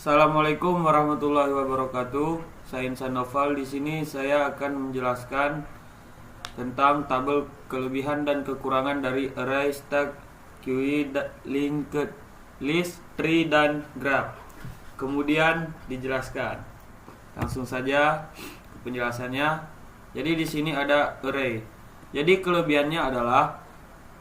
Assalamualaikum warahmatullahi wabarakatuh. Saya Insan Noval. Di sini saya akan menjelaskan tentang tabel kelebihan dan kekurangan dari array, stack, queue, linked list, tree, dan graph. Kemudian dijelaskan. Langsung saja ke penjelasannya. Jadi di sini ada array. Jadi kelebihannya adalah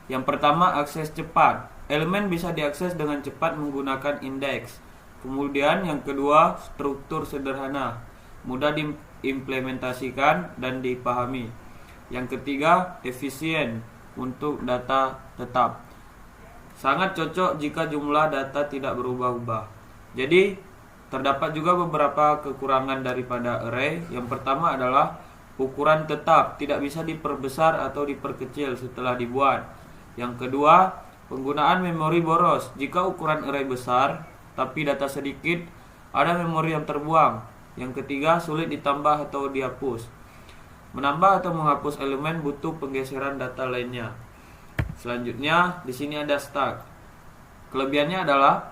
yang pertama, akses cepat. Elemen bisa diakses dengan cepat menggunakan indeks. Kemudian yang kedua, struktur sederhana, mudah diimplementasikan dan dipahami. Yang ketiga, efisien untuk data tetap. Sangat cocok jika jumlah data tidak berubah-ubah. Jadi, terdapat juga beberapa kekurangan daripada array. Yang pertama adalah ukuran tetap, tidak bisa diperbesar atau diperkecil setelah dibuat. Yang kedua, penggunaan memori boros. Jika ukuran array besar tapi data sedikit, ada memori yang terbuang. Yang ketiga, sulit ditambah atau dihapus. Menambah atau menghapus elemen butuh penggeseran data lainnya. Selanjutnya, di sini ada stack. Kelebihannya adalah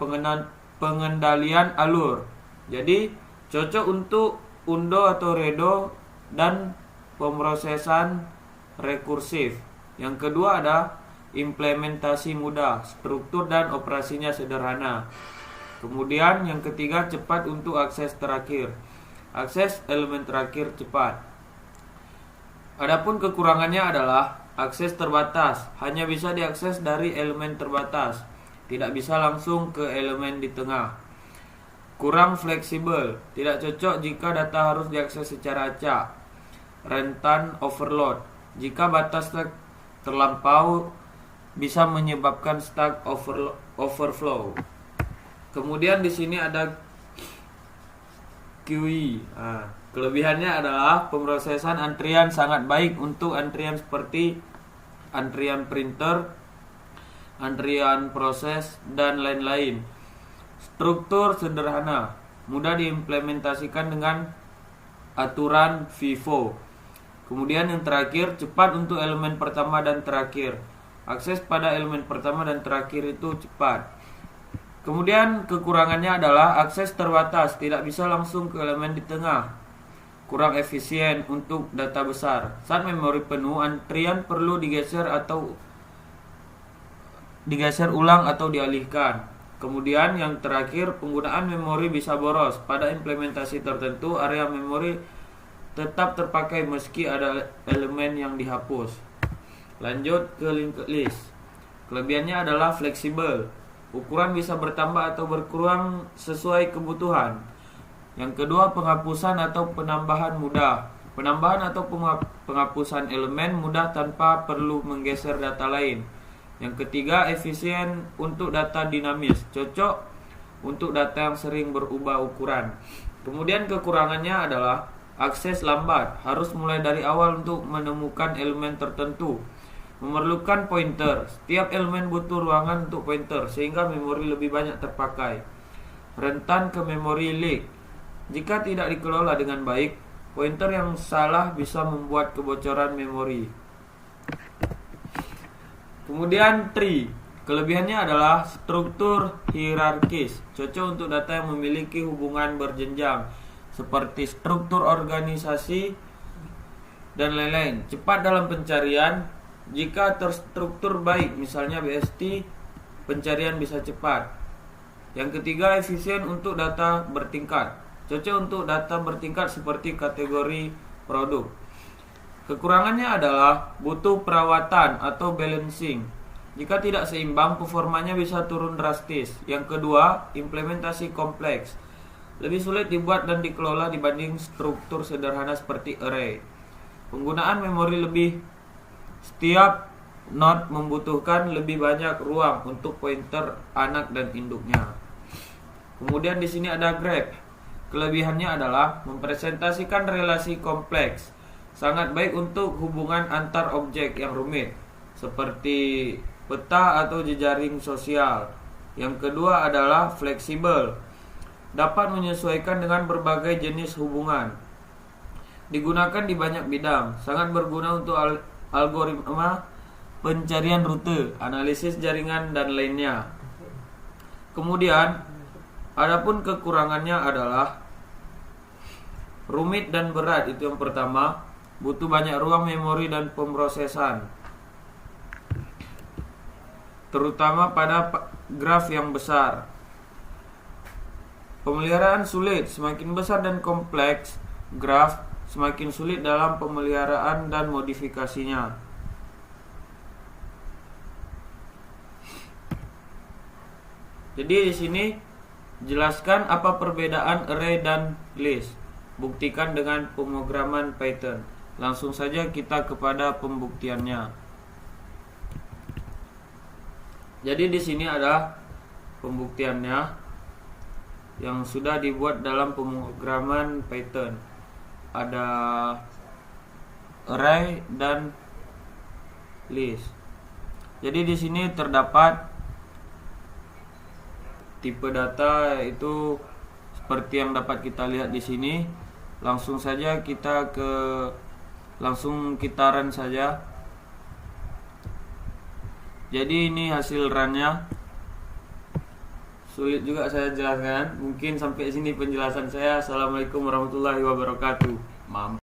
pengendalian alur. Jadi, cocok untuk undo atau redo dan pemrosesan rekursif. Yang kedua ada implementasi mudah, struktur dan operasinya sederhana. Kemudian yang ketiga, cepat untuk akses terakhir. Akses elemen terakhir cepat. Adapun kekurangannya adalah akses terbatas, hanya bisa diakses dari elemen terbatas, tidak bisa langsung ke elemen di tengah. Kurang fleksibel, tidak cocok jika data harus diakses secara acak. Rentan overload, jika batas stack terlampau bisa menyebabkan stack overflow. Kemudian di sini ada queue. Kelebihannya adalah pemrosesan antrian sangat baik untuk antrian seperti antrian printer, antrian proses, dan lain-lain. Struktur sederhana, mudah diimplementasikan dengan aturan FIFO. Kemudian yang terakhir, cepat untuk elemen pertama dan terakhir. Akses pada elemen pertama dan terakhir itu cepat. Kemudian kekurangannya adalah akses terbatas, tidak bisa langsung ke elemen di tengah. Kurang efisien untuk data besar. Saat memori penuh, antrian perlu digeser ulang atau dialihkan. Kemudian yang terakhir, penggunaan memori bisa boros. Pada implementasi tertentu, area memori tetap terpakai meski ada elemen yang dihapus. Lanjut ke linked list. Kelebihannya adalah fleksibel. Ukuran bisa bertambah atau berkurang sesuai kebutuhan. Yang kedua, penghapusan atau penambahan mudah. Penambahan atau penghapusan elemen mudah tanpa perlu menggeser data lain. Yang ketiga, efisien untuk data dinamis. Cocok untuk data yang sering berubah ukuran. Kemudian kekurangannya adalah akses lambat. Harus mulai dari awal untuk menemukan elemen tertentu. Memerlukan pointer. Setiap elemen butuh ruangan untuk pointer sehingga memori lebih banyak terpakai. Rentan ke memori leak. Jika tidak dikelola dengan baik, pointer yang salah bisa membuat kebocoran memori. Kemudian tree. Kelebihannya adalah struktur hierarkis. Cocok untuk data yang memiliki hubungan berjenjang seperti struktur organisasi dan lain-lain. Cepat dalam pencarian. Jika terstruktur baik, misalnya BST, pencarian bisa cepat. Yang ketiga, efisien untuk data bertingkat. Cocok untuk data bertingkat seperti kategori produk. Kekurangannya adalah butuh perawatan atau balancing. Jika tidak seimbang, performanya bisa turun drastis. Yang kedua, implementasi kompleks. Lebih sulit dibuat dan dikelola dibanding struktur sederhana seperti array. Penggunaan memori lebih. Setiap node membutuhkan lebih banyak ruang untuk pointer anak dan induknya. Kemudian di sini ada graph. Kelebihannya adalah mempresentasikan relasi kompleks. Sangat baik untuk hubungan antar objek yang rumit, seperti peta atau jejaring sosial. Yang kedua adalah fleksibel. Dapat menyesuaikan dengan berbagai jenis hubungan. Digunakan di banyak bidang. Sangat berguna untuk algoritma pencarian rute, analisis jaringan, dan lainnya. Kemudian Adapun kekurangannya adalah rumit dan berat, itu yang pertama. Butuh banyak ruang memori dan pemrosesan, terutama pada graf yang besar. Pemeliharaan sulit, semakin besar dan kompleks graf, semakin sulit dalam pemeliharaan dan modifikasinya. Jadi di sini jelaskan apa perbedaan array dan list. Buktikan dengan pemrograman Python. Langsung saja kita kepada pembuktiannya. Jadi di sini ada pembuktiannya yang sudah dibuat dalam pemrograman Python. Ada array dan list. Jadi di sini terdapat tipe data itu seperti yang dapat kita lihat di sini. Langsung saja kita run saja. Jadi ini hasil runnya. Sulit juga saya jelaskan. Mungkin sampai sini penjelasan saya. Assalamualaikum warahmatullahi wabarakatuh. Maaf.